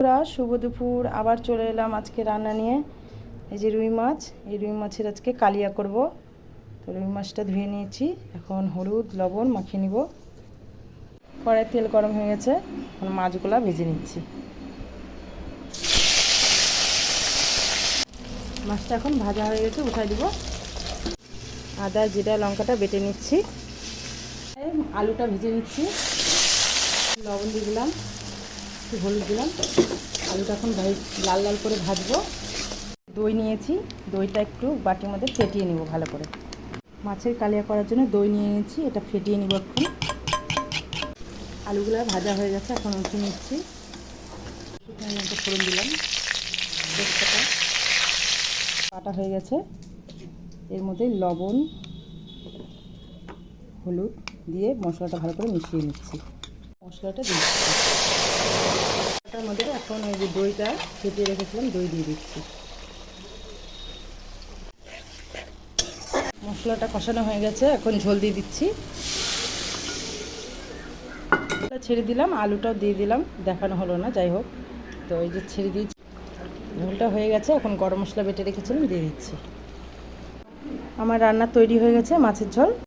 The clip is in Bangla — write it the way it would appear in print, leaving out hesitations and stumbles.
শুভ দুপুর, আবার চলে এলাম আজকে রান্না নিয়ে। এই যে রুই মাছ, এই রুই মাছের আজকে কালিয়া করব। তো রুই মাছটা ধুয়ে নিয়েছি, এখন হলুদ লবণ মাখিয়ে নিব। কড়াই তেল গরম হয়ে গেছে, এখন মাছগুলা ভেজে নিচ্ছি। মাছটা এখন ভাজা হয়ে গেছে, উঠাই দিব। আদা জিরা লঙ্কাটা বেটে নিচ্ছি, আলুটা ভেজে নিচ্ছি। লবণ দিয়ে দিলাম, একটু হলুদ দিলাম। আলুটা এখন লাল লাল করে ভাজবো। দই নিয়েছি, দইটা একটু বাটির মধ্যে ফেটিয়ে নিব ভালো করে। মাছের কালিয়া করার জন্য দই নিয়ে নিয়েছি, এটা ফেটিয়ে নিব এখন। আলুগুলো ভাজা হয়ে গেছে, এখন উঠে নিচ্ছি। ফোড়ন দিলাম, তেজপাতা বাটা হয়ে গেছে। এর মধ্যে লবণ হলুদ দিয়ে মশলাটা ভালো করে মিশিয়ে নিচ্ছি। মশলাটা দিচ্ছি, তার মধ্যে এখন ওই যে দইটা ফেটিয়ে রেখেছিলাম, দই দিয়ে দিচ্ছি। মশলাটা কষানো হয়ে গেছে, এখন ঝোল দিয়ে দিচ্ছি। ছেড়ে দিলাম, আলুটাও দিয়ে দিলাম, দেখানো হলো না, যাই হোক। তো এই যে ছেড়ে দিয়েছি, ঝোলটা হয়ে গেছে। এখন গরম মশলা বেটে রেখেছিলাম, দিয়ে দিচ্ছি। আমার রান্না তৈরি হয়ে গেছে, মাছের ঝোল।